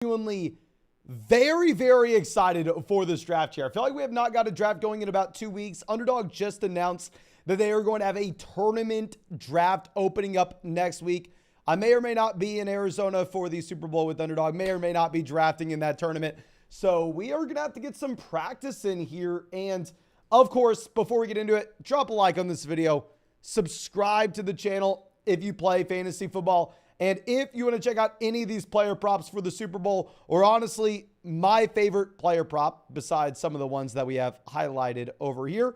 genuinely very, very excited for this draft here. I feel like we have not got a draft going in about 2 weeks. Underdog just announced that they are going to have a tournament draft opening up next week. I may or may not be in Arizona for the Super Bowl with Underdog, may or may not be drafting in that tournament. So we are going to have to get some practice in here. And of course, before we get into it, drop a like on this video, subscribe to the channel if you play fantasy football. And if you want to check out any of these player props for the Super Bowl, or honestly, my favorite player prop, besides some of the ones that we have highlighted over here,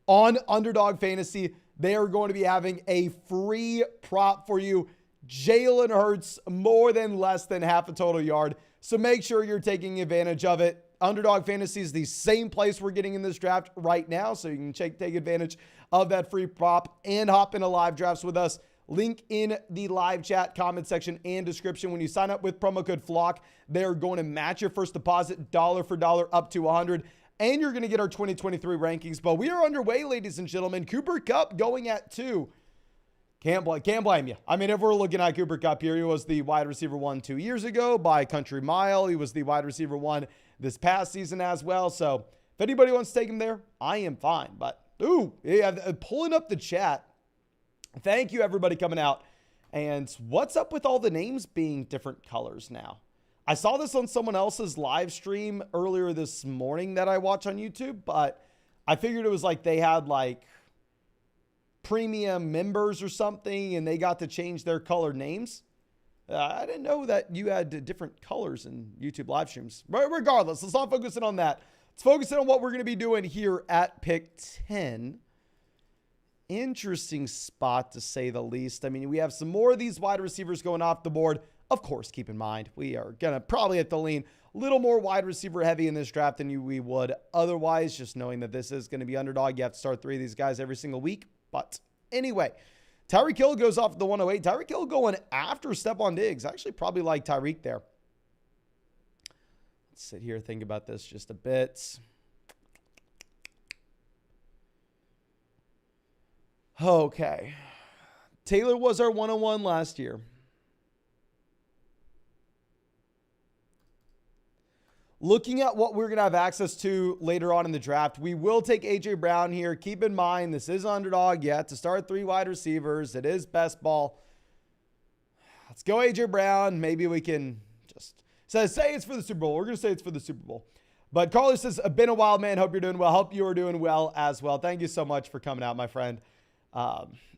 on Underdog Fantasy, they are going to be having a free prop for you. Jalen Hurts, more than less than half a total yard. So make sure you're taking advantage of it. Underdog Fantasy is the same place we're getting in this draft right now. So you can take advantage of that free prop and hop into live drafts with us. Link in the live chat, comment section, and description. When you sign up with promo code FLOCK, they're going to match your first deposit dollar for dollar up to 100. And you're going to get our 2023 rankings. But we are underway, ladies and gentlemen. Cooper Kupp going at 2. Can't blame you. I mean, if we're looking at Cooper Kupp here, he was the wide receiver 1 2 years ago by country mile. He was the wide receiver 1 this past season as well. So if anybody wants to take him there, I am fine. But, ooh, yeah, pulling up the chat. Thank you, everybody coming out. And what's up with all the names being different colors now? I saw this on someone else's live stream earlier this morning that I watch on YouTube, but I figured it was like they had like premium members or something and they got to change their colored names. I didn't know that you had different colors in YouTube live streams. But regardless, let's not focus in on that. Let's focus in on what we're going to be doing here at pick 10. Interesting spot, to say the least. I mean, we have some more of these wide receivers going off the board. Of course, keep in mind, we are going to probably have to lean a little more wide receiver heavy in this draft than we would otherwise, just knowing that this is going to be Underdog. You have to start 3 of these guys every single week. But anyway, Tyreek Hill goes off the 108. Tyreek Hill going after Stephon Diggs. I actually probably like Tyreek there. Let's sit here, think about this just a bit. Okay. Taylor was our 101 last year. Looking at what we're going to have access to later on in the draft, we will take A.J. Brown here. Keep in mind, this is Underdog. You have to start 3 wide receivers. It is best ball. Let's go A.J. Brown. Maybe we can just say it's for the Super Bowl. We're going to say it's for the Super Bowl. But Carly says, been a while, man. Hope you're doing well. Hope you are doing well as well. Thank you so much for coming out, my friend.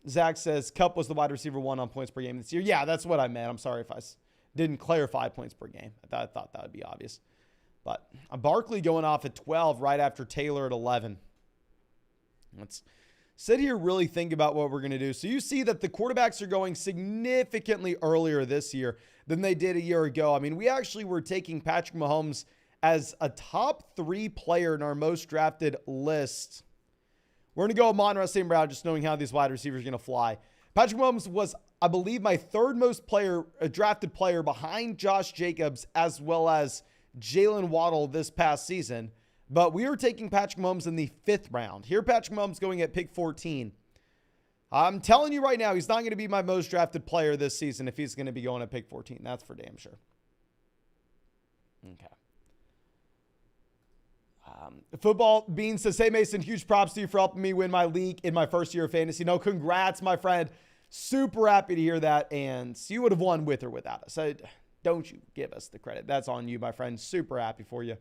Zach says Kupp was the wide receiver 1 on points per game this year. Yeah, that's what I meant. I'm sorry if I didn't clarify points per game. I thought that would be obvious. But Barkley going off at 12 right after Taylor at 11. Let's sit here, really think about what we're going to do. So you see that the quarterbacks are going significantly earlier this year than they did a year ago. I mean, we actually were taking Patrick Mahomes as a top 3 player in our most drafted list. We're going to go Amon-Ra St. Brown, just knowing how these wide receivers are going to fly. Patrick Mahomes was, I believe, my 3rd most drafted player behind Josh Jacobs as well as Jalen Waddle this past season. But we are taking Patrick Mahomes in the 5th round. Here, Patrick Mahomes going at pick 14. I'm telling you right now, he's not going to be my most drafted player this season if he's going to be going at pick 14. That's for damn sure. Okay. Football Bean says, hey, Mason, huge props to you for helping me win my league in my first year of fantasy. No, congrats, my friend. Super happy to hear that. And you would have won with or without us. Don't you give us the credit. That's on you, my friend. Super happy for you.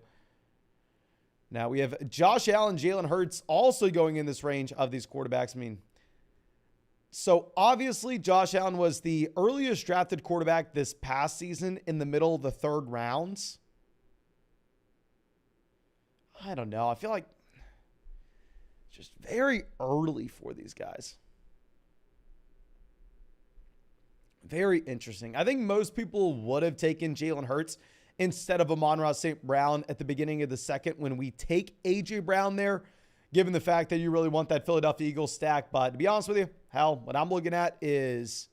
Now we have Josh Allen, Jalen Hurts also going in this range of these quarterbacks. I mean, so obviously Josh Allen was the earliest drafted quarterback this past season in the middle of the 3rd rounds. I don't know. I feel like it's just very early for these guys. Very interesting. I think most people would have taken Jalen Hurts instead of Amon-Ra St. Brown at the beginning of the 2nd when we take A.J. Brown there, given the fact that you really want that Philadelphia Eagles stack. But to be honest with you, what I'm looking at is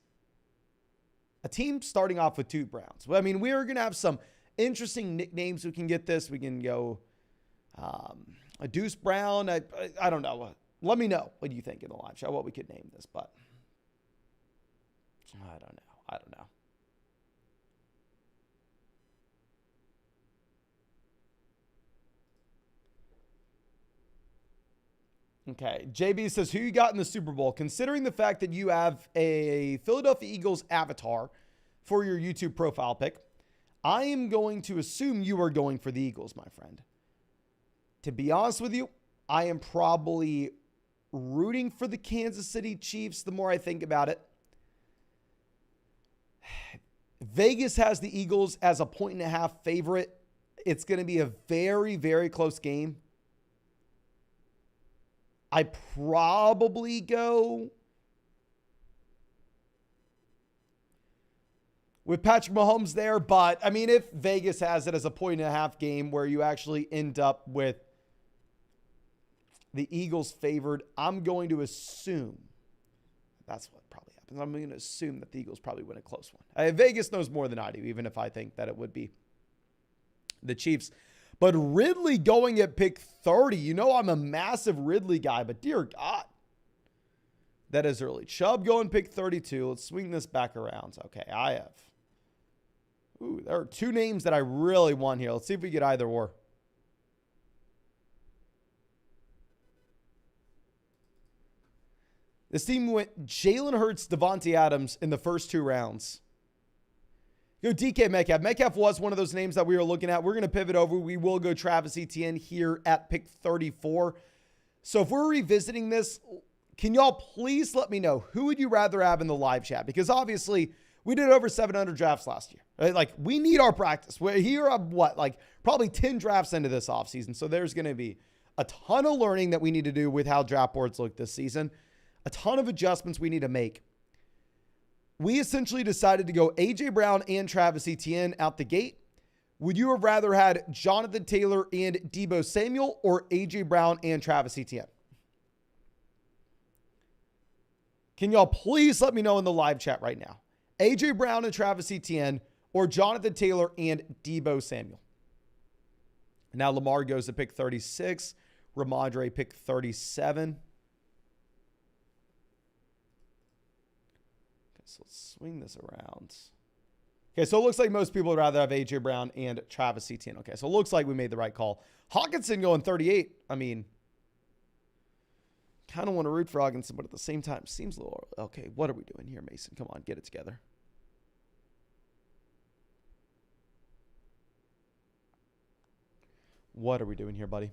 a team starting off with 2 Browns. I mean, we are going to have some interesting nicknames we can get this. We can go a Deuce Brown. I don't know. Let me know what you think in the live show, what we could name this, but I don't know. Okay. JB says, who you got in the Super Bowl? Considering the fact that you have a Philadelphia Eagles avatar for your YouTube profile pic, I am going to assume you are going for the Eagles, my friend. To be honest with you, I am probably rooting for the Kansas City Chiefs the more I think about it. Vegas has the Eagles as a 1.5 favorite. It's going to be a very, very close game. I probably go with Patrick Mahomes there, but I mean, if Vegas has it as a 1.5 game where you actually end up with the Eagles favored, I'm going to assume that's what probably happens. I'm going to assume that the Eagles probably win a close one. Vegas knows more than I do, even if I think that it would be the Chiefs. But Ridley going at pick 30. You know I'm a massive Ridley guy, but dear God, that is early. Chubb going pick 32. Let's swing this back around. Okay, I have. Ooh, there are two names that I really want here. Let's see if we get either or. This team went Jalen Hurts, Devontae Adams in the first 2 rounds. Go DK Metcalf. Metcalf was one of those names that we were looking at. We're going to pivot over. We will go Travis Etienne here at pick 34. So if we're revisiting this, can y'all please let me know who would you rather have in the live chat? Because obviously we did over 700 drafts last year. Right? Like we need our practice. We're here at what? Like probably 10 drafts into this offseason. So there's going to be a ton of learning that we need to do with how draft boards look this season. A ton of adjustments we need to make. We essentially decided to go A.J. Brown and Travis Etienne out the gate. Would you have rather had Jonathan Taylor and Deebo Samuel or A.J. Brown and Travis Etienne? Can y'all please let me know in the live chat right now? A.J. Brown and Travis Etienne or Jonathan Taylor and Deebo Samuel? Now Lamar goes to pick 36. Ramondre pick 37. So let's swing this around. Okay, so it looks like most people would rather have A.J. Brown and Travis Etienne. Okay, so it looks like we made the right call. Hawkinson going 38. I mean, kind of want to root for Hawkinson, but at the same time, seems a little... Okay, what are we doing here, Mason? Come on, get it together. What are we doing here, buddy?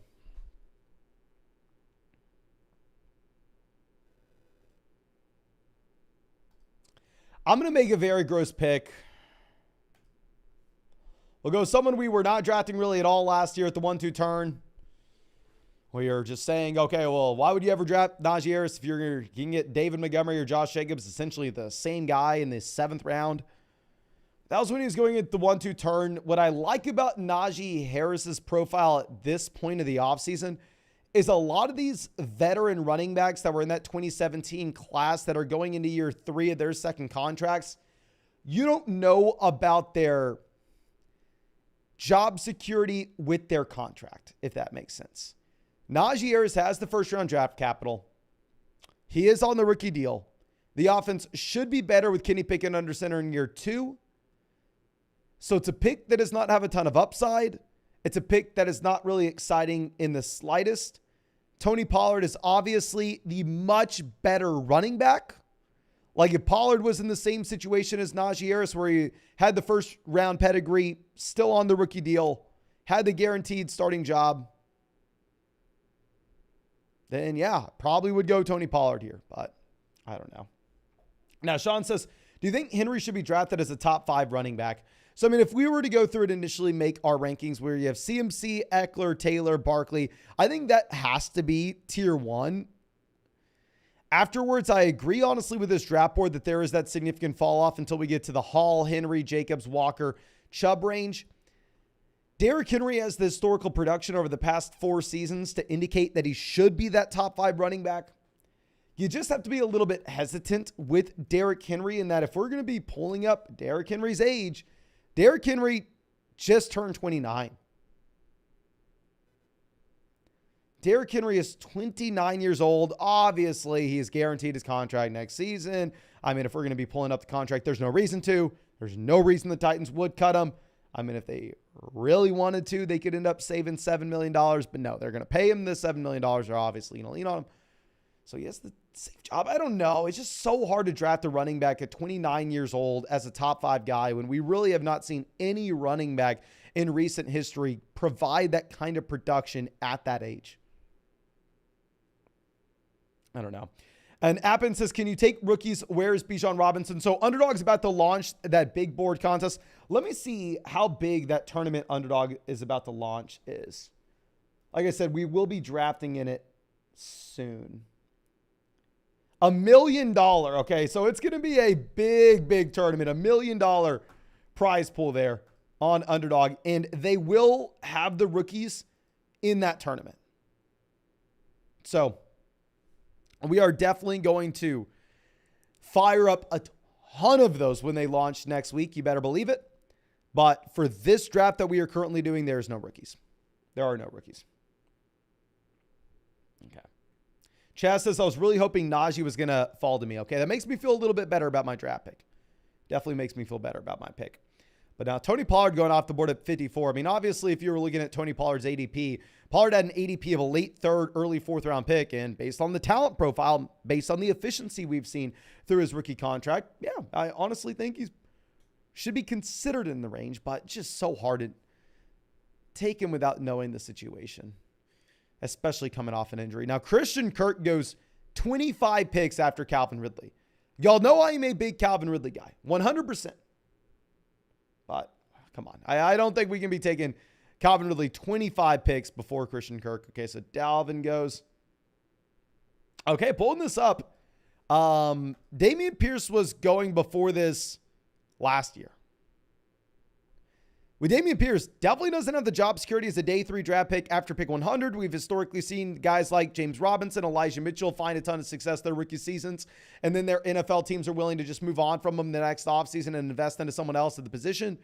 I'm going to make a very gross pick. We'll go someone we were not drafting really at all last year at the 1-2 turn. We are just saying, okay, well, why would you ever draft Najee Harris if you can get David Montgomery or Josh Jacobs, essentially the same guy in the 7th round? That was when he was going at the 1-2 turn. What I like about Najee Harris's profile at this point of the offseason is a lot of these veteran running backs that were in that 2017 class that are going into year 3 of their second contracts. You don't know about their job security with their contract, if that makes sense. Najee Harris has the first round draft capital. He is on the rookie deal. The offense should be better with Kenny Pickett under center in year 2. So it's a pick that does not have a ton of upside. It's a pick that is not really exciting in the slightest. Tony Pollard is obviously the much better running back. Like if Pollard was in the same situation as Najee Harris, where he had the first round pedigree, still on the rookie deal, had the guaranteed starting job, then yeah, probably would go Tony Pollard here, but I don't know. Now, Sean says, do you think Henry should be drafted as a top 5 running back? So, I mean, if we were to go through it initially, make our rankings where you have CMC, Eckler, Taylor, Barkley, I think that has to be tier 1. Afterwards, I agree, honestly, with this draft board that there is that significant fall off until we get to the Hall, Henry, Jacobs, Walker, Chubb range. Derrick Henry has the historical production over the past 4 seasons to indicate that he should be that top 5 running back. You just have to be a little bit hesitant with Derrick Henry in that if we're going to be pulling up Derrick Henry's age, Derrick Henry just turned 29. Derrick Henry is 29 years old. Obviously, he is guaranteed his contract next season. I mean, if we're going to be pulling up the contract, there's no reason to. There's no reason the Titans would cut him. I mean, if they really wanted to, they could end up saving $7 million. But no, they're going to pay him the $7 million. They're obviously going to lean on him. So he has the safe job. I don't know. It's just so hard to draft a running back at 29 years old as a top 5 guy when we really have not seen any running back in recent history provide that kind of production at that age. I don't know. And Appen says, can you take rookies? Where is Bijan Robinson? So Underdog's about to launch that big board contest. Let me see how big that tournament Underdog is about to launch is. Like I said, we will be drafting in it soon. $1 million. Okay, so it's going to be a big tournament. $1 million prize pool there on Underdog. And they will have the rookies in that tournament. So we are definitely going to fire up a ton of those when they launch next week. You better believe it. But for this draft that we are currently doing, there's no rookies. There are no rookies. Okay. Chaz says, I was really hoping Najee was going to fall to me. Okay, that makes me feel a little bit better about my draft pick. Definitely makes me feel better about my pick. But now Tony Pollard going off the board at 54. I mean, obviously, if you were looking at Tony Pollard's ADP, Pollard had an ADP of a late 3rd, early 4th round pick. And based on the talent profile, based on the efficiency we've seen through his rookie contract, yeah, I honestly think he should be considered in the range, but just so hard to take him without knowing the situation, especially coming off an injury. Now, Christian Kirk goes 25 picks after Calvin Ridley. Y'all know I'm a big Calvin Ridley guy, 100%. But come on, I don't think we can be taking Calvin Ridley 25 picks before Christian Kirk. Okay, so Dalvin goes. Okay, pulling this up. Dameon Pierce was going before this last year. With Dameon Pierce, definitely doesn't have the job security as a day 3 draft pick after pick 100. We've historically seen guys like James Robinson, Elijah Mitchell find a ton of success their rookie seasons, and then their NFL teams are willing to just move on from them the next offseason and invest into someone else at the position.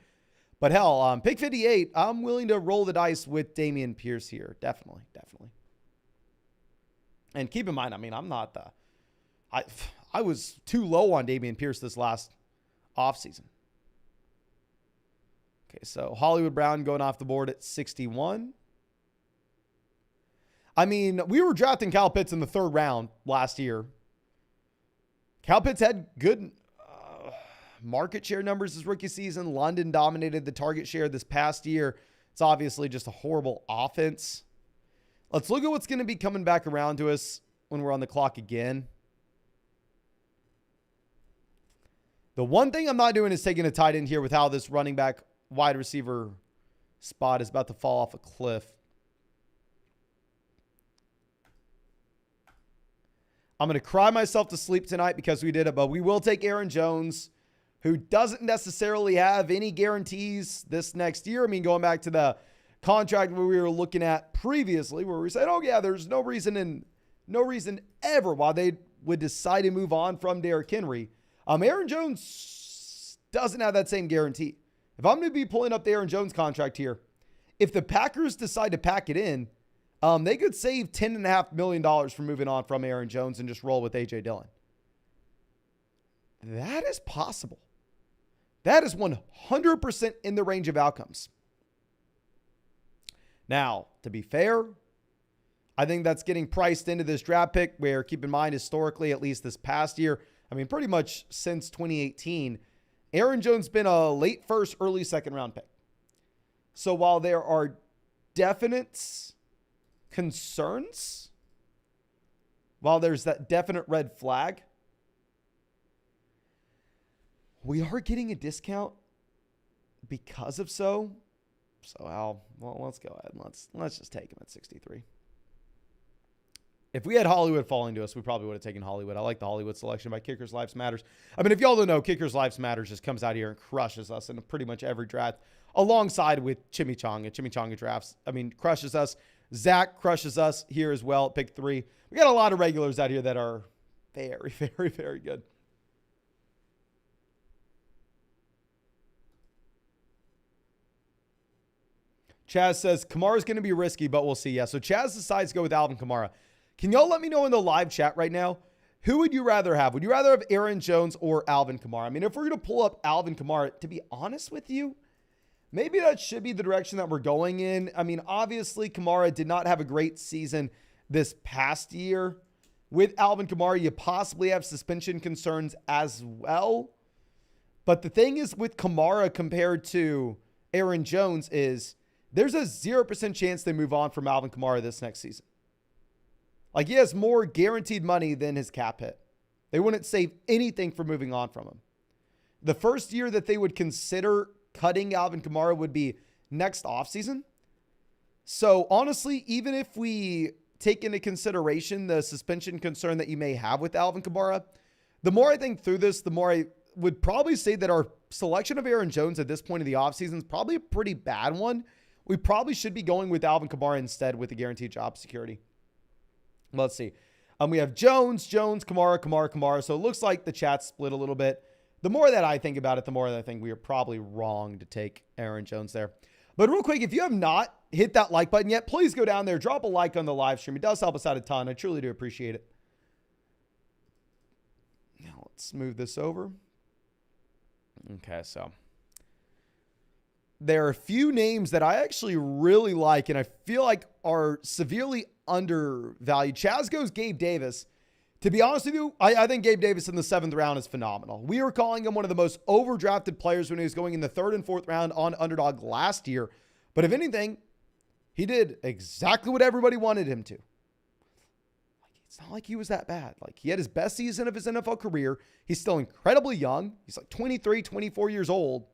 But hell, pick 58, I'm willing to roll the dice with Dameon Pierce here. Definitely. And keep in mind, I mean, I'm not I was too low on Dameon Pierce this last offseason. Okay, so Hollywood Brown going off the board at 61. I mean, we were drafting Kyle Pitts in the 3rd round last year. Kyle Pitts had good market share numbers his rookie season. London dominated the target share this past year. It's obviously just a horrible offense. Let's look at what's going to be coming back around to us when we're on the clock again. The one thing I'm not doing is taking a tight end here with how this running back wide receiver spot is about to fall off a cliff. I'm going to cry myself to sleep tonight because we did it, but we will take Aaron Jones, who doesn't necessarily have any guarantees this next year. I mean, going back to the contract where we were looking at previously, where we said, oh yeah, there's no reason ever why they would decide to move on from Derrick Henry. Aaron Jones doesn't have that same guarantee. If I'm going to be pulling up the Aaron Jones contract here, if the Packers decide to pack it in, they could save $10.5 million from moving on from Aaron Jones and just roll with A.J. Dillon. That is possible. That is 100% in the range of outcomes. Now, to be fair, I think that's getting priced into this draft pick where, keep in mind, historically, at least this past year, I mean, pretty much since 2018, Aaron Jones been a late 1st, early 2nd round pick. So while there are definite concerns, while there's that definite red flag, we are getting a discount because of so. So well, let's go ahead and let's just take him at 63. If we had Hollywood falling to us, we probably would have taken Hollywood. I like the Hollywood selection by Kickers Lives Matters. I mean, if y'all don't know, Kickers Lives Matters just comes out here and crushes us in pretty much every draft, alongside with Chimichanga. Chimichanga drafts, I mean, crushes us. Zach crushes us here as well at pick 3. We got a lot of regulars out here that are very, very, very good. Chaz says, Kamara's going to be risky, but we'll see. Yeah, so Chaz decides to go with Alvin Kamara. Can y'all let me know in the live chat right now, who would you rather have? Would you rather have Aaron Jones or Alvin Kamara? I mean, if we're going to pull up Alvin Kamara, to be honest with you, maybe that should be the direction that we're going in. I mean, obviously, Kamara did not have a great season this past year. With Alvin Kamara, you possibly have suspension concerns as well. But the thing is with Kamara compared to Aaron Jones is there's a 0% chance they move on from Alvin Kamara this next season. Like, he has more guaranteed money than his cap hit. They wouldn't save anything for moving on from him. The first year that they would consider cutting Alvin Kamara would be next offseason. So honestly, even if we take into consideration the suspension concern that you may have with Alvin Kamara, the more I think through this, the more I would probably say that our selection of Aaron Jones at this point of the offseason is probably a pretty bad one. We probably should be going with Alvin Kamara instead with the guaranteed job security. Let's see. We have Jones, Kamara. So it looks like the chat split a little bit. The more that I think about it, the more that I think we are probably wrong to take Aaron Jones there. But real quick, if you have not hit that like button yet, please go down there, drop a like on the live stream. It does help us out a ton. I truly do appreciate it. Now let's move this over. Okay, so there are a few names that I actually really like and I feel like are severely undervalued. Chaz goes Gabe Davis. To be honest with you, I think Gabe Davis in the 7th round is phenomenal. We were calling him one of the most overdrafted players when he was going in the 3rd and 4th round on Underdog last year. But if anything, he did exactly what everybody wanted him to. It's not like he was that bad. Like, he had his best season of his NFL career. He's still incredibly young. He's like 23, 24 years old.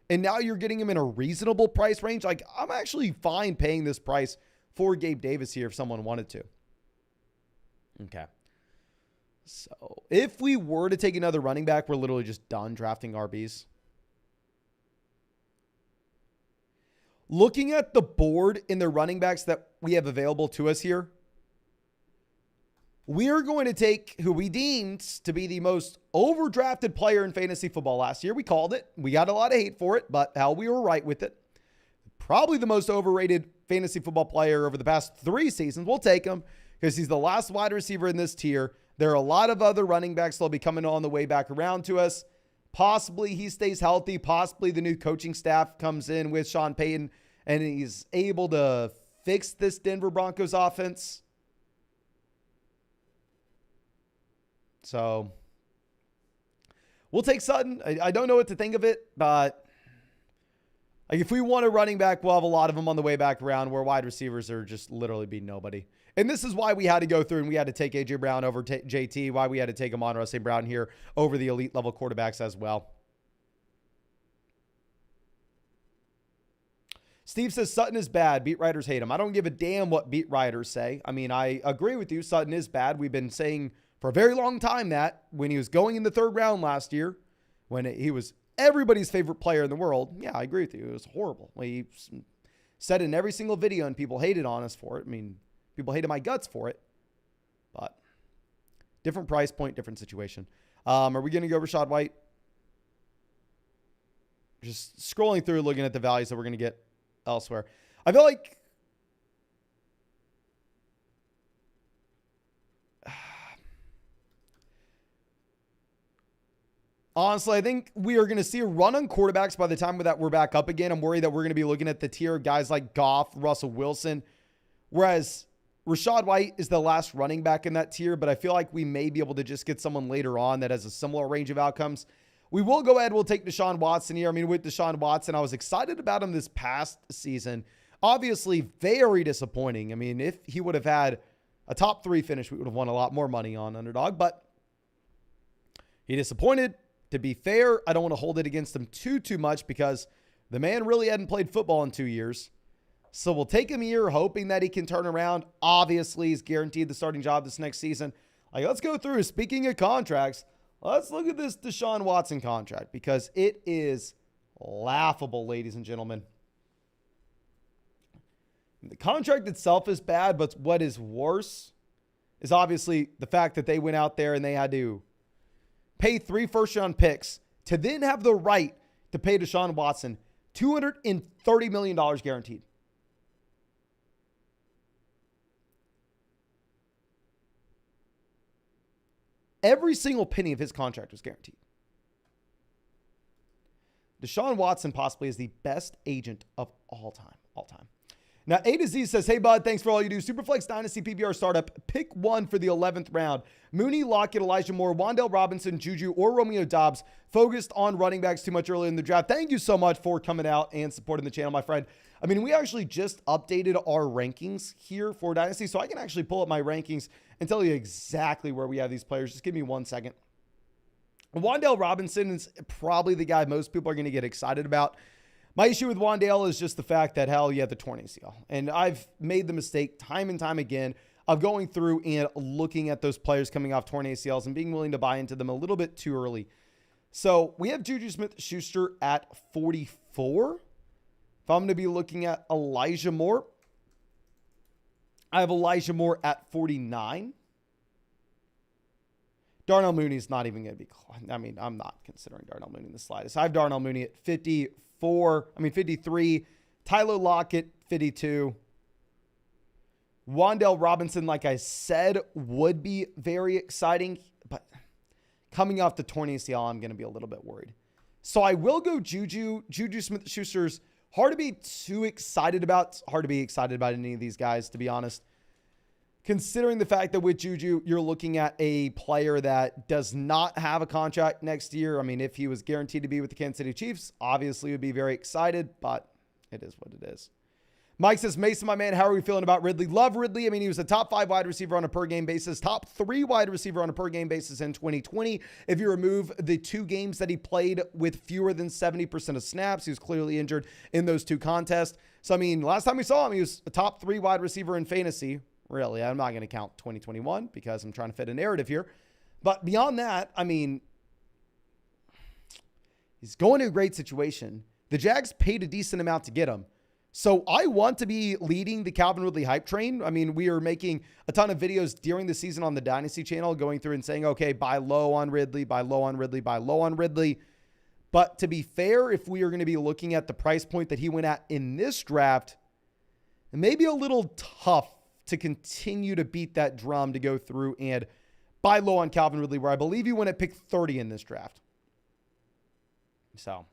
And now you're getting him in a reasonable price range. Like, I'm actually fine paying this price for Gabe Davis here if someone wanted to. Okay. So if we were to take another running back, we're literally just done drafting RBs. Looking at the board in the running backs that we have available to us here, we are going to take who we deemed to be the most overdrafted player in fantasy football last year. We called it. We got a lot of hate for it, but hell, we were right with it. Probably the most overrated fantasy football player over the past 3 seasons. We'll take him because he's the last wide receiver in this tier. There are a lot of other running backs that'll be coming on the way back around to us. Possibly he stays healthy. Possibly the new coaching staff comes in with Sean Payton and he's able to fix this Denver Broncos offense. So we'll take Sutton. I don't know what to think of it, but like, if we want a running back, we'll have a lot of them on the way back around, where wide receivers are just literally be nobody. And this is why we had to go through and we had to take A.J. Brown over JT, why we had to take Amon-Ra St. Brown here over the elite level quarterbacks as well. Steve says Sutton is bad. Beat writers hate him. I don't give a damn what beat writers say. I mean, I agree with you. Sutton is bad. We've been saying for a very long time that when he was going in the 3rd round last year, when he was everybody's favorite player in the world. Yeah, I agree with you. It was horrible. We said it in every single video and people hated on us for it. I mean, people hated my guts for it, but different price point, different situation. Are we going to go Rachaad White? Just scrolling through, looking at the values that we're going to get elsewhere. I feel like honestly, I think we are going to see a run on quarterbacks by the time that we're back up again. I'm worried that we're going to be looking at the tier of guys like Goff, Russell Wilson, whereas Rachaad White is the last running back in that tier, but I feel like we may be able to just get someone later on that has a similar range of outcomes. We will go ahead. We'll take Deshaun Watson here. I mean, with Deshaun Watson, I was excited about him this past season. Obviously, very disappointing. I mean, if he would have had a top 3 finish, we would have won a lot more money on Underdog, but he disappointed. To be fair, I don't want to hold it against him too much because the man really hadn't played football in 2 years. So we'll take him here, hoping that he can turn around. Obviously, he's guaranteed the starting job this next season. Like, let's go through. Speaking of contracts, let's look at this Deshaun Watson contract because it is laughable, ladies and gentlemen. The contract itself is bad, but what is worse is obviously the fact that they went out there and they had to pay 3 first-round picks to then have the right to pay Deshaun Watson $230 million guaranteed. Every single penny of his contract was guaranteed. Deshaun Watson possibly is the best agent of all time. Now, A to Z says, hey, bud, thanks for all you do. Superflex Dynasty PPR startup. Pick one for the 11th round. Mooney, Lockett, Elijah Moore, Wan'Dale Robinson, Juju, or Romeo Doubs. Focused on running backs too much early in the draft. Thank you so much for coming out and supporting the channel, my friend. I mean, we actually just updated our rankings here for Dynasty, so I can actually pull up my rankings and tell you exactly where we have these players. Just give me 1 second. Wan'Dale Robinson is probably the guy most people are going to get excited about. My issue with Wan'Dale is just the fact that, hell, you have the torn ACL. And I've made the mistake time and time again of going through and looking at those players coming off torn ACLs and being willing to buy into them a little bit too early. So we have Juju Smith-Schuster at 44. If I'm going to be looking at Elijah Moore, I have Elijah Moore at 49. Darnell Mooney's not even going to be, I mean, I'm not considering Darnell Mooney in the slightest. I have Darnell Mooney at 53. Tyler Lockett, 52. Wan'Dale Robinson, like I said, would be very exciting, but coming off the torn ACL, I'm going to be a little bit worried. So I will go Juju. Juju Smith-Schuster's hard to be too excited about. It's hard to be excited about any of these guys, to be honest. Considering the fact that with Juju, you're looking at a player that does not have a contract next year. I mean, if he was guaranteed to be with the Kansas City Chiefs, obviously would be very excited, but it is what it is. Mike says, Mason, my man, how are we feeling about Ridley? Love Ridley. I mean, he was a top 5 wide receiver on a per game basis, top 3 wide receiver on a per game basis in 2020. If you remove the 2 games that he played with fewer than 70% of snaps, he was clearly injured in those 2 contests. So, I mean, last time we saw him, he was a top 3 wide receiver in fantasy. Really, I'm not going to count 2021 because I'm trying to fit a narrative here. But beyond that, I mean, he's going to a great situation. The Jags paid a decent amount to get him. So I want to be leading the Calvin Ridley hype train. I mean, we are making a ton of videos during the season on the Dynasty channel going through and saying, okay, buy low on Ridley, buy low on Ridley, buy low on Ridley. But to be fair, if we are going to be looking at the price point that he went at in this draft, it may be a little tough to continue to beat that drum to go through and buy low on Calvin Ridley, where I believe he went at pick 30 in this draft. So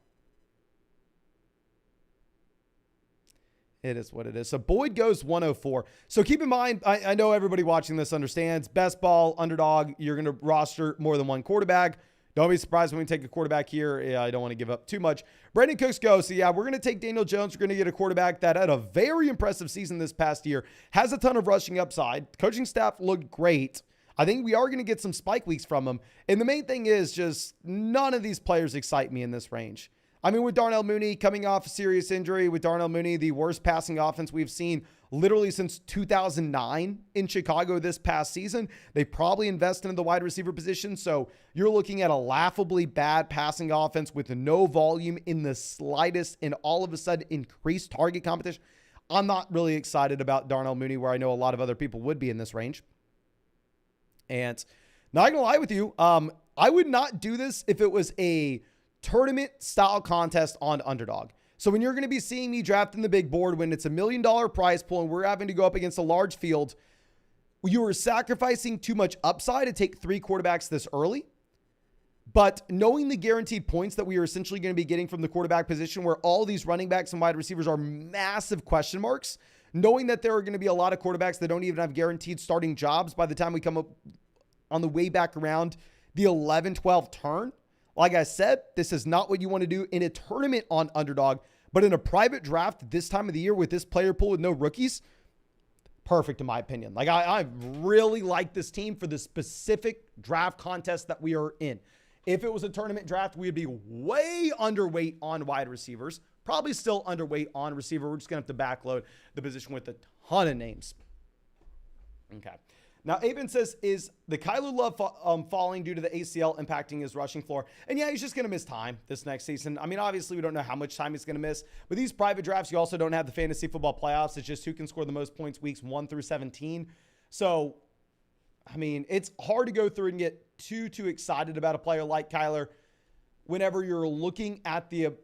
it is what it is. So Boyd goes 104. So keep in mind, I know everybody watching this understands best ball, underdog, you're going to roster more than one quarterback. Don't be surprised when we take a quarterback here. Yeah, I don't want to give up too much. Brandon Cooks goes, so yeah, we're going to take Daniel Jones. We're going to get a quarterback that had a very impressive season this past year, has a ton of rushing upside. Coaching staff looked great. I think we are going to get some spike weeks from him. And the main thing is just none of these players excite me in this range. I mean, with Darnell Mooney coming off a serious injury, with Darnell Mooney, the worst passing offense we've seen literally since 2009 in Chicago this past season. They probably invested in the wide receiver position. So you're looking at a laughably bad passing offense with no volume in the slightest and all of a sudden increased target competition. I'm not really excited about Darnell Mooney, where I know a lot of other people would be in this range. And not going to lie with you, I would not do this if it was a tournament style contest on Underdog. So when you're going to be seeing me draft in the big board, when it's $1 million prize pool and we're having to go up against a large field, you are sacrificing too much upside to take 3 quarterbacks this early. But knowing the guaranteed points that we are essentially going to be getting from the quarterback position, where all these running backs and wide receivers are massive question marks, knowing that there are going to be a lot of quarterbacks that don't even have guaranteed starting jobs by the time we come up on the way back around the 11-12 turn. Like I said, this is not what you want to do in a tournament on Underdog, but in a private draft this time of the year with this player pool with no rookies, perfect in my opinion. Like I really like this team for the specific draft contest that we are in. If it was a tournament draft, we'd be way underweight on wide receivers, probably still underweight on receiver. We're just going to have to backload the position with a ton of names. Okay. Now, Avon says, is the Kyler Love falling due to the ACL impacting his rushing floor? And yeah, he's just going to miss time this next season. I mean, obviously, we don't know how much time he's going to miss. With these private drafts, you also don't have the fantasy football playoffs. It's just who can score the most points weeks 1 through 17. So, I mean, it's hard to go through and get too excited about a player like Kyler whenever you're looking at the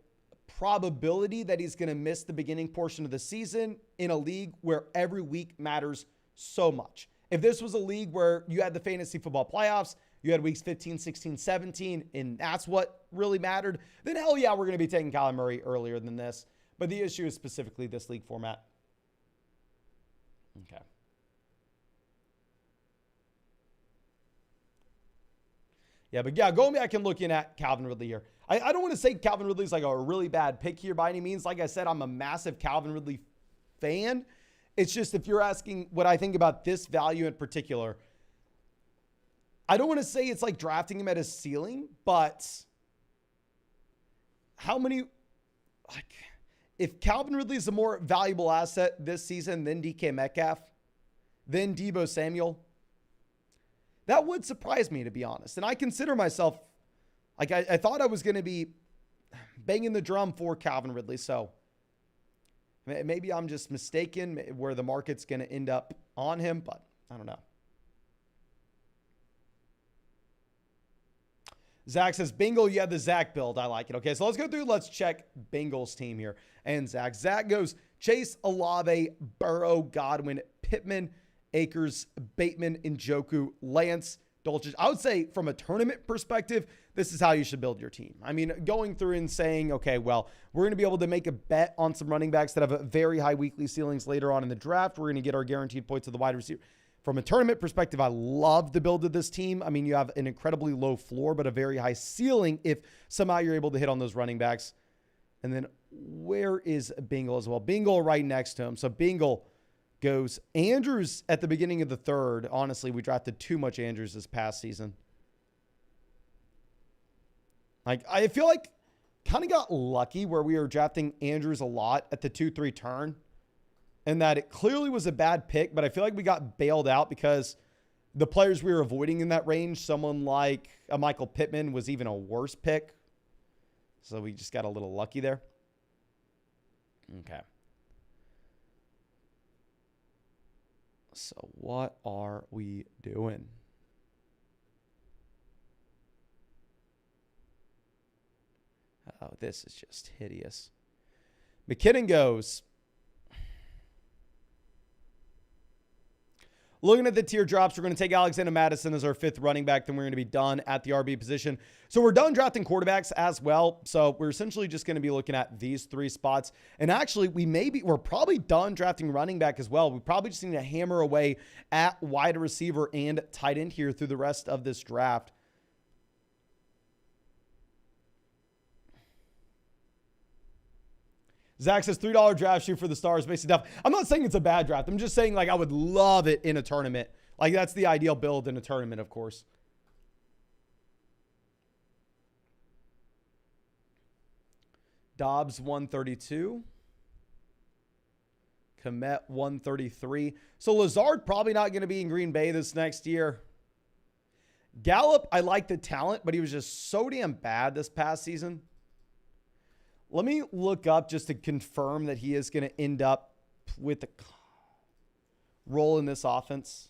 probability that he's going to miss the beginning portion of the season in a league where every week matters so much. If this was a league where you had the fantasy football playoffs, you had weeks 15, 16, 17, and that's what really mattered, then hell yeah, we're going to be taking Kyler Murray earlier than this. But the issue is specifically this league format. Okay. Yeah, but yeah, going back and looking at Calvin Ridley here. I don't want to say Calvin Ridley's like a really bad pick here by any means. Like I said, I'm a massive Calvin Ridley fan. It's just if you're asking what I think about this value in particular, I don't want to say it's like drafting him at his ceiling, but how many, like, if Calvin Ridley is a more valuable asset this season than DK Metcalf, than Deebo Samuel, that would surprise me, to be honest. And I consider myself, like, I thought I was going to be banging the drum for Calvin Ridley. So maybe I'm just mistaken where the market's going to end up on him, but I don't know. Zach says, Bingle, you have the Zach build. I like it. Okay, so let's go through. Let's check Bengals team here. And Zach goes Chase, Olave, Burrow, Godwin, Pittman, Akers, Bateman, Njoku, Lance, Dulcich. I would say from a tournament perspective, this is how you should build your team. I mean, going through and saying, okay, well, we're going to be able to make a bet on some running backs that have a very high weekly ceilings later on in the draft. We're going to get our guaranteed points of the wide receiver. From a tournament perspective, I love the build of this team. I mean, you have an incredibly low floor, but a very high ceiling if somehow you're able to hit on those running backs. And then where is Bingle as well? Bingle right next to him. So Bingle goes Andrews at the beginning of the third. Honestly, we drafted too much Andrews this past season. Like, I feel like kind of got lucky where we were drafting Andrews a lot at the 2-3 turn. And that it clearly was a bad pick, but I feel like we got bailed out because the players we were avoiding in that range, someone like a Michael Pittman was even a worse pick. So we just got a little lucky there. Okay. So what are we doing? Oh, this is just hideous. McKinnon goes. Looking at the tier drops, we're going to take Alexander Mattison as our 5th running back. Then we're going to be done at the RB position. So we're done drafting quarterbacks as well. So we're essentially just going to be looking at these 3 spots. And actually, we're probably done drafting running back as well. We probably just need to hammer away at wide receiver and tight end here through the rest of this draft. Zach says $3 draft shoe for the stars. Basically tough. I'm not saying it's a bad draft. I'm just saying, like, I would love it in a tournament. Like, that's the ideal build in a tournament, of course. Dobbs 132. Kmet 133. So Lazard probably not going to be in Green Bay this next year. Gallup, I like the talent, but he was just so damn bad this past season. Let me look up just to confirm that he is going to end up with the role in this offense.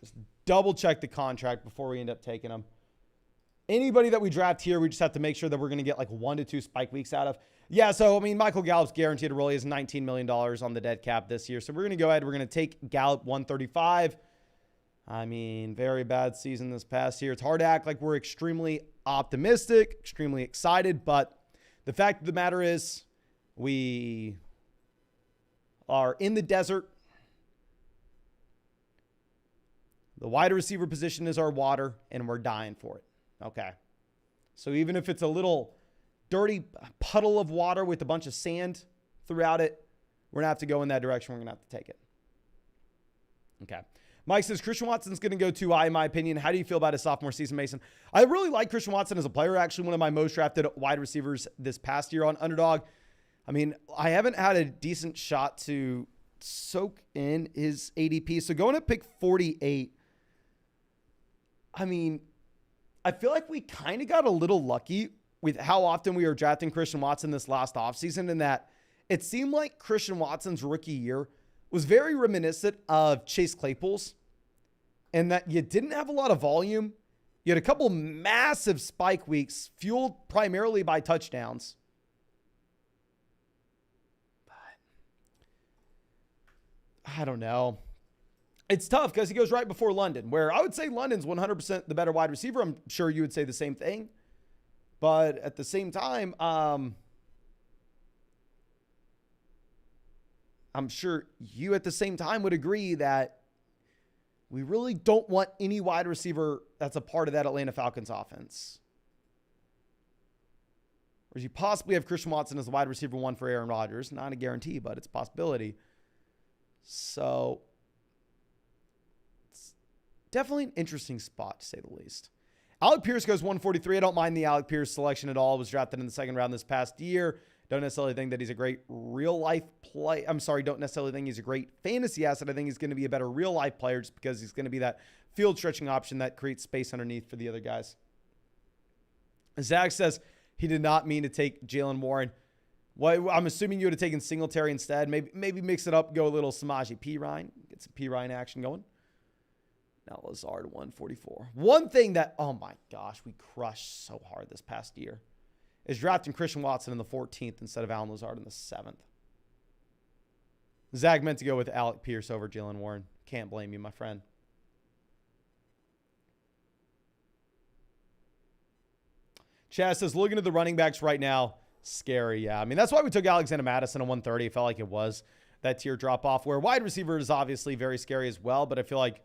Just double check the contract before we end up taking him. Anybody that we draft here, we just have to make sure that we're going to get like 1 to 2 spike weeks out of. Yeah, so, I mean, Michael Gallup's guaranteed to roll. He has $19 million on the dead cap this year. So we're going to go ahead. We're going to take Gallup 135. I mean, very bad season this past year. It's hard to act like we're extremely optimistic, extremely excited, but the fact of the matter is we are in the desert. The wide receiver position is our water, and we're dying for it. Okay. So even if it's a little dirty puddle of water with a bunch of sand throughout it, we're going to have to go in that direction. We're going to have to take it. Okay. Mike says, Christian Watson's going to go too high, in my opinion. How do you feel about his sophomore season, Mason? I really like Christian Watson as a player. Actually, one of my most drafted wide receivers this past year on Underdog. I mean, I haven't had a decent shot to soak in his ADP. So going to pick 48, I mean, I feel like we kind of got a little lucky with how often we were drafting Christian Watson this last offseason, in that it seemed like Christian Watson's rookie year was very reminiscent of Chase Claypool's, and that you didn't have a lot of volume. You had a couple massive spike weeks fueled primarily by touchdowns. But I don't know. It's tough because he goes right before London, where I would say London's 100% the better wide receiver. I'm sure you would say the same thing. But at the same time, I'm sure you at the same time would agree that we really don't want any wide receiver that's a part of that Atlanta Falcons offense. Or you possibly have Christian Watson as the wide receiver 1 for Aaron Rodgers. Not a guarantee, but it's a possibility. So it's definitely an interesting spot, to say the least. Alec Pierce goes 143. I don't mind the Alec Pierce selection at all. Was drafted in the second round this past year. Don't necessarily think that he's a great real-life play. I'm sorry, don't necessarily think he's a great fantasy asset. I think he's going to be a better real-life player just because he's going to be that field-stretching option that creates space underneath for the other guys. Zach says he did not mean to take Jaylen Warren. Well, I'm assuming you would have taken Singletary instead. Maybe mix it up, go a little Samaje Perine. Get some Perine action going. Now Lazard 144. One thing that, oh my gosh, we crushed so hard this past year is drafting Christian Watson in the 14th instead of Allen Lazard in the 7th. Zach meant to go with Alec Pierce over Jaylen Warren. Can't blame you, my friend. Chaz says, looking at the running backs right now, scary. Yeah, I mean, that's why we took Alexander Mattison at 130. It felt like it was that tier drop off, where wide receiver is obviously very scary as well, but I feel like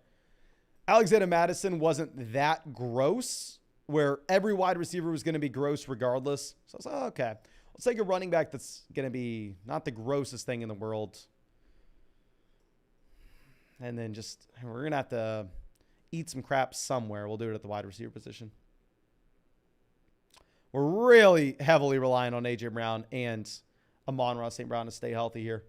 Alexander Mattison wasn't that gross, where every wide receiver was going to be gross regardless. So I was like, oh, okay, let's take a running back that's going to be not the grossest thing in the world. And then we're going to have to eat some crap somewhere. We'll do it at the wide receiver position. We're really heavily relying on A.J. Brown and Amon-Ra St. Brown to stay healthy here.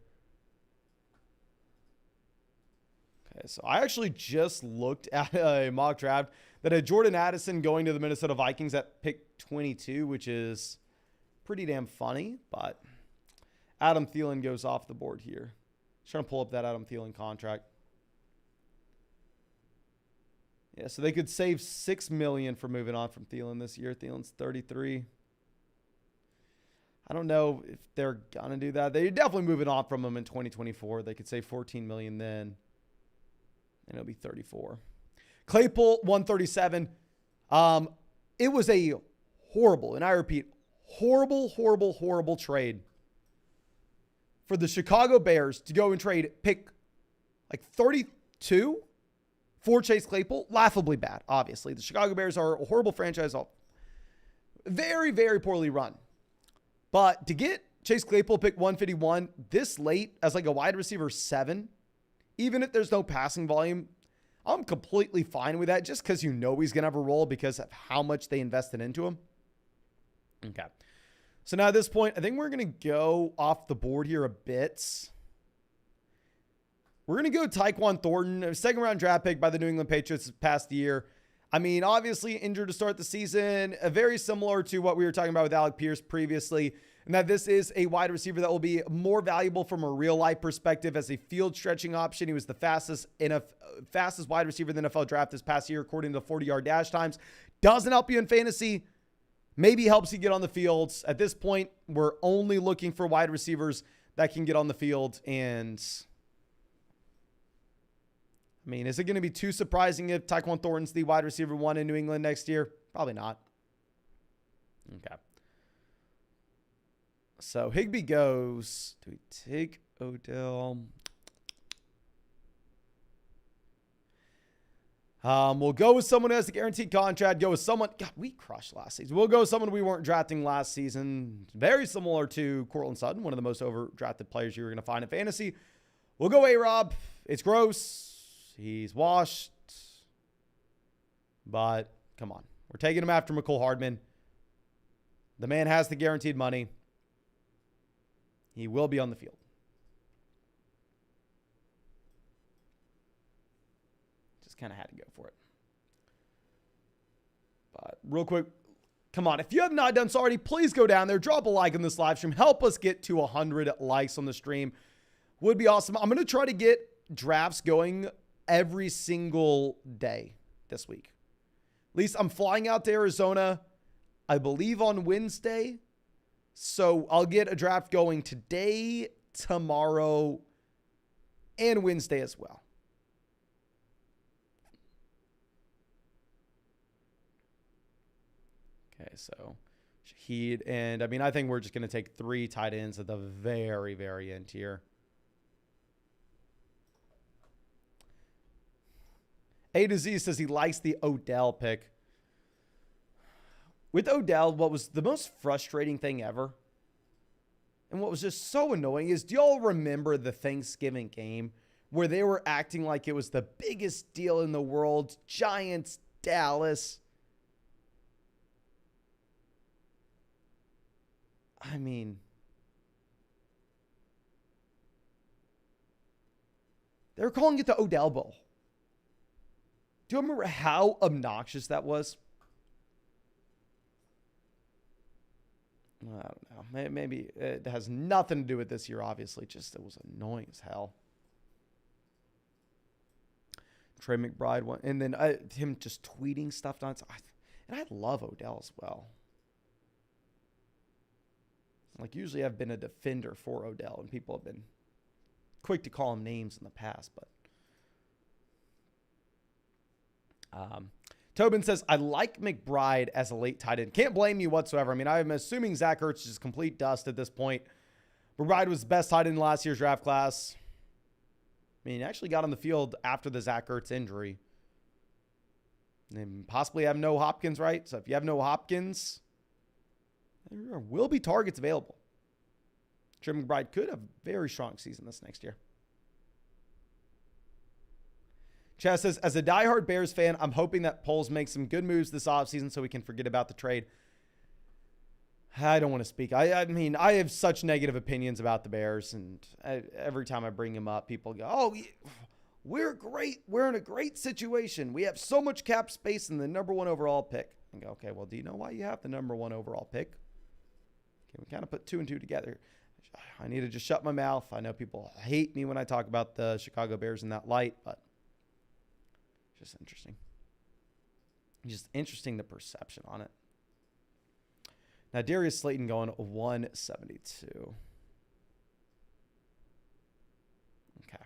Okay, so I actually just looked at a mock draft that had Jordan Addison going to the Minnesota Vikings at pick 22, which is pretty damn funny, but Adam Thielen goes off the board here. Just trying to pull up that Adam Thielen contract. Yeah, so they could save $6 million for moving on from Thielen this year. Thielen's 33. I don't know if they're going to do that. They're definitely moving on from him in 2024. They could save $14 million then, and it'll be 34. Claypool, 137. It was a horrible, and I repeat, horrible trade for the Chicago Bears to go and trade pick like 32 for Chase Claypool. Laughably bad, obviously. The Chicago Bears are a horrible franchise. Very, very poorly run. But to get Chase Claypool pick 151 this late as like a wide receiver 7, even if there's no passing volume, I'm completely fine with that just because you know he's going to have a role because of how much they invested into him. Okay. So now at this point, I think we're going to go off the board here a bit. We're going to go Tyquan Thornton, a second-round draft pick by the New England Patriots this past year. I mean, obviously injured to start the season, very similar to what we were talking about with Alec Pierce previously, and that this is a wide receiver that will be more valuable from a real-life perspective as a field-stretching option. He was the fastest wide receiver in the NFL draft this past year, according to 40-yard dash times. Doesn't help you in fantasy. Maybe helps you get on the fields. At this point, we're only looking for wide receivers that can get on the field, and I mean, is it going to be too surprising if Tyquan Thornton's the wide receiver 1 in New England next year? Probably not. Okay. So Higbee goes. Do we take Odell? We'll go with someone who has a guaranteed contract. Go with someone. God, we crushed last season. We'll go with someone we weren't drafting last season. Very similar to Courtland Sutton, one of the most overdrafted players you're going to find in fantasy. We'll go A-Rob. It's gross. He's washed. But come on. We're taking him after Mecole Hardman. The man has the guaranteed money. He will be on the field. Just kind of had to go for it. But real quick, come on. If you have not done so already, please go down there. Drop a like on this live stream. Help us get to 100 likes on the stream. Would be awesome. I'm going to try to get drafts going every single day this week. At least I'm flying out to Arizona, I believe, on Wednesday. So I'll get a draft going today, tomorrow, and Wednesday as well. Okay, so Shaheed, and I mean, I think we're just going to take 3 tight ends at the very, very end here. A to Z says he likes the Odell pick. With Odell, what was the most frustrating thing ever, and what was just so annoying is, do y'all remember the Thanksgiving game where they were acting like it was the biggest deal in the world? Giants, Dallas. I mean, they were calling it the Odell Bowl. Do you remember how obnoxious that was? I don't know. Maybe it has nothing to do with this year, obviously. Just it was annoying as hell. Trey McBride won, and then him just tweeting stuff. And I love Odell as well. Like, usually I've been a defender for Odell, and people have been quick to call him names in the past, but Tobin says, I like McBride as a late tight end. Can't blame you whatsoever. I mean, I'm assuming Zach Ertz is complete dust at this point. McBride was the best tight end in last year's draft class. I mean, he actually got on the field after the Zach Ertz injury. And possibly have no Hopkins, right? So if you have no Hopkins, there will be targets available. Trey McBride could have a very strong season this next year. Chaz says, as a diehard Bears fan, I'm hoping that Poles makes some good moves this offseason so we can forget about the trade. I don't want to speak. I mean, I have such negative opinions about the Bears, and every time I bring them up, people go, oh, we're great. We're in a great situation. We have so much cap space and the number 1 overall pick. And go, okay, well, do you know why you have the number 1 overall pick? Okay, we kind of put 2 and 2 together. I need to just shut my mouth. I know people hate me when I talk about the Chicago Bears in that light, but just interesting. Just interesting, the perception on it. Now, Darius Slayton going 172. Okay.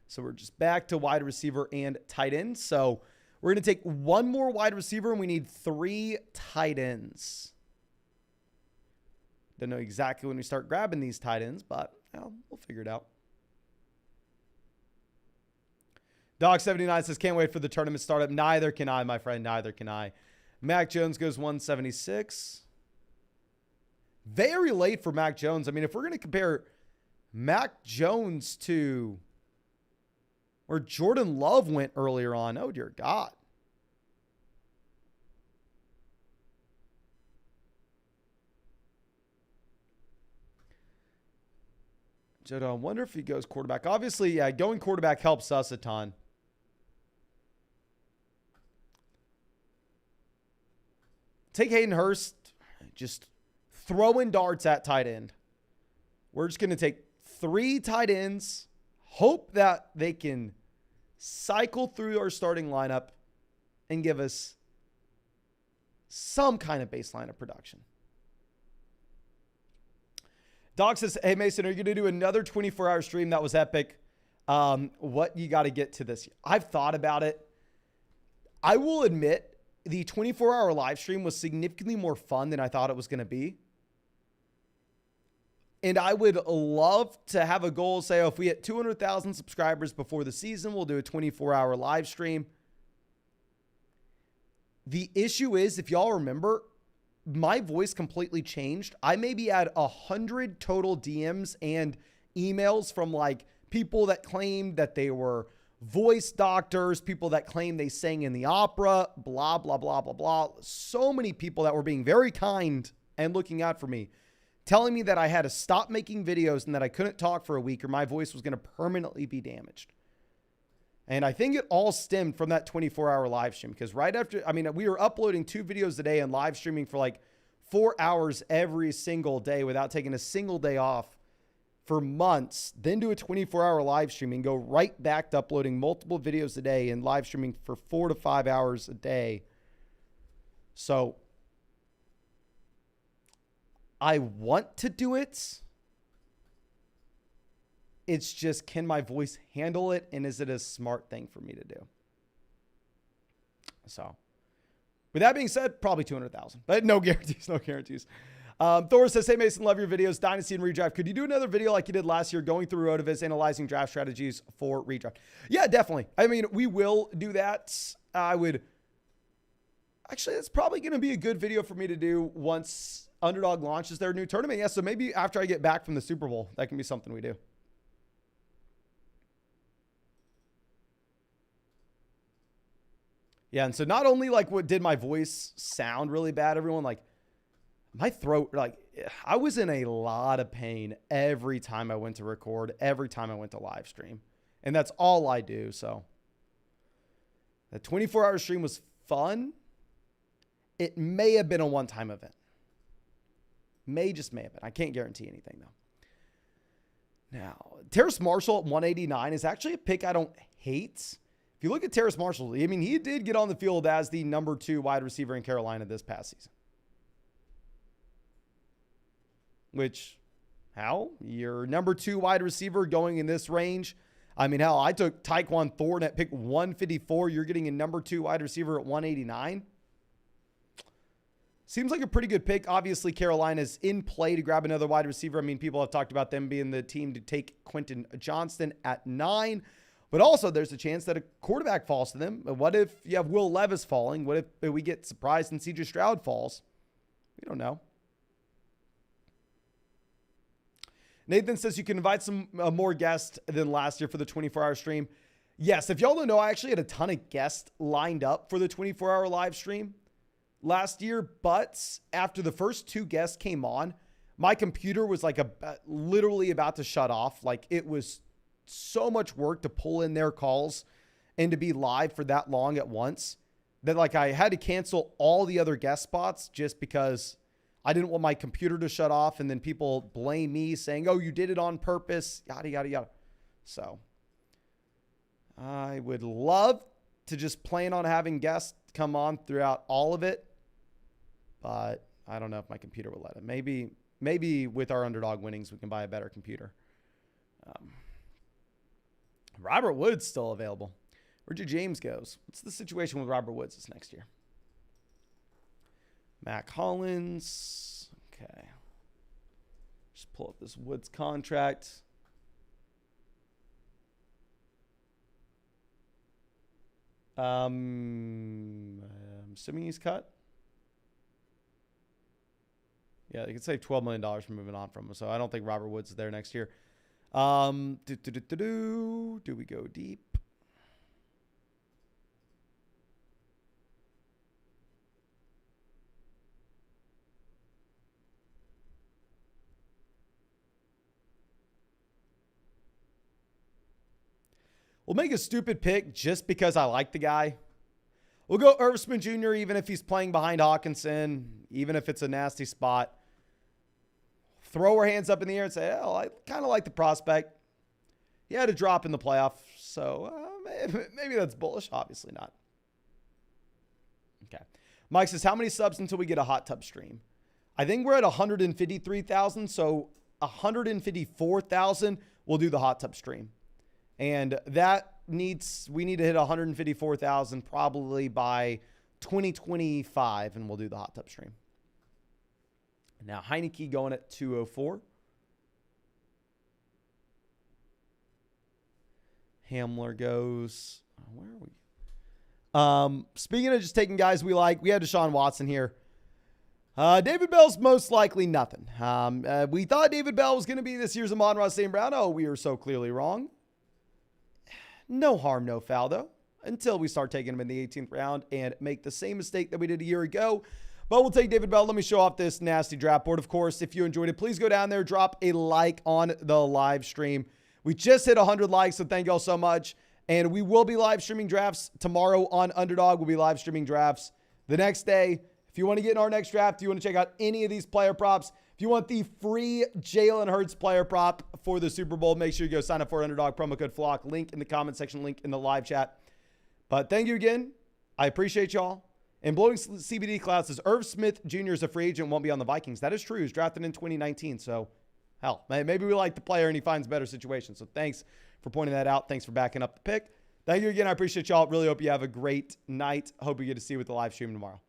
So we're just back to wide receiver and tight end. So we're going to take one more wide receiver, and we need 3 tight ends. Don't know exactly when we start grabbing these tight ends, but we'll figure it out. Dog79 says, can't wait for the tournament startup. Neither can I, my friend. Neither can I. Mac Jones goes 176. Very late for Mac Jones. I mean, if we're going to compare Mac Jones to where Jordan Love went earlier on, oh, dear God. I wonder if he goes quarterback. Obviously, yeah, going quarterback helps us a ton. Take Hayden Hurst, just throwing darts at tight end. We're just going to take 3 tight ends, hope that they can cycle through our starting lineup and give us some kind of baseline of production. Doc says, hey, Mason, are you going to do another 24-hour stream? That was epic. What you got to get to this? I've thought about it. I will admit the 24-hour live stream was significantly more fun than I thought it was going to be. And I would love to have a goal, say, if we hit 200,000 subscribers before the season, we'll do a 24-hour live stream. The issue is, if y'all remember, my voice completely changed. I maybe had 100 total DMs and emails from like people that claimed that they were voice doctors, people that claimed they sang in the opera, blah, blah, blah, blah, blah. So many people that were being very kind and looking out for me, telling me that I had to stop making videos and that I couldn't talk for a week or my voice was going to permanently be damaged. And I think it all stemmed from that 24-hour live stream, because right after, I mean, we were uploading 2 videos a day and live streaming for like 4 hours every single day without taking a single day off for months, then do a 24-hour live stream and go right back to uploading multiple videos a day and live streaming for 4 to 5 hours a day. So I want to do it. It's just, can my voice handle it? And is it a smart thing for me to do? So with that being said, probably 200,000, but no guarantees, no guarantees. Thor says, hey, Mason, love your videos. Dynasty and redraft. Could you do another video like you did last year, going through Rotoviz, analyzing draft strategies for redraft? Yeah, definitely. I mean, we will do that. Actually, that's probably going to be a good video for me to do once Underdog launches their new tournament. Yeah, so maybe after I get back from the Super Bowl, that can be something we do. Yeah, and so not only like what did my voice sound really bad, everyone, like my throat, like I was in a lot of pain every time I went to record, every time I went to live stream. And that's all I do. So the 24-hour stream was fun. It may have been a one-time event. Just may have been. I can't guarantee anything though. Now, Terrace Marshall at 189 is actually a pick I don't hate. If you look at Terrace Marshall, I mean, he did get on the field as the number 2 wide receiver in Carolina this past season. Which, how? Your number 2 wide receiver going in this range. I mean, hell, I took Tyquan Thornton at pick 154. You're getting a number 2 wide receiver at 189. Seems like a pretty good pick. Obviously, Carolina's in play to grab another wide receiver. I mean, people have talked about them being the team to take Quentin Johnston at 9. But also, there's a chance that a quarterback falls to them. What if you have Will Levis falling? What if we get surprised and C.J. Stroud falls? We don't know. Nathan says you can invite some more guests than last year for the 24-hour stream. Yes, if y'all don't know, I actually had a ton of guests lined up for the 24-hour live stream last year. But after the first 2 guests came on, my computer was like literally about to shut off. Like it was so much work to pull in their calls and to be live for that long at once that like I had to cancel all the other guest spots just because I didn't want my computer to shut off and then people blame me saying, oh, you did it on purpose, yada, yada, yada. So I would love to just plan on having guests come on throughout all of it, but I don't know if my computer will let it. Maybe with our Underdog winnings, we can buy a better computer. Robert Woods still available. Richard James goes. What's the situation with Robert Woods this next year? Mac Hollins. Okay. Just pull up this Woods contract. I'm assuming he's cut. Yeah, they could save $12 million from moving on from him. So I don't think Robert Woods is there next year. Do we go deep? We'll make a stupid pick just because I like the guy. We'll go Irv Smith Jr. even if he's playing behind Hawkinson, even if it's a nasty spot. Throw our hands up in the air and say, oh, I kind of like the prospect. He had a drop in the playoff, so maybe that's bullish. Obviously not. Okay. Mike says, how many subs until we get a hot tub stream? I think we're at 153,000, so 154,000 we'll do the hot tub stream. And we need to hit 154,000 probably by 2025, and we'll do the hot tub stream. Now, Heineke going at 204. Hamler goes, where are we? Speaking of just taking guys we like, we had Deshaun Watson here. David Bell's most likely nothing. We thought David Bell was going to be this year's Amon-Ra St. Brown. Oh, we were so clearly wrong. No harm, no foul, though, until we start taking him in the 18th round and make the same mistake that we did a year ago. But we'll take David Bell. Let me show off this nasty draft board. Of course, if you enjoyed it, please go down there, drop a like on the live stream. We just hit 100 likes, so thank y'all so much. And we will be live streaming drafts tomorrow on Underdog. We'll be live streaming drafts the next day. If you want to get in our next draft, if you want to check out any of these player props, if you want the free Jalen Hurts player prop for the Super Bowl, make sure you go sign up for Underdog, promo code FLOCK, link in the comment section, link in the live chat. But thank you again. I appreciate y'all. And blowing CBD clouds says Irv Smith Jr. is a free agent, won't be on the Vikings. That is true. He was drafted in 2019. So, hell, maybe we like the player and he finds better situations. So thanks for pointing that out. Thanks for backing up the pick. Thank you again. I appreciate y'all. Really hope you have a great night. Hope you get to see you with the live stream tomorrow.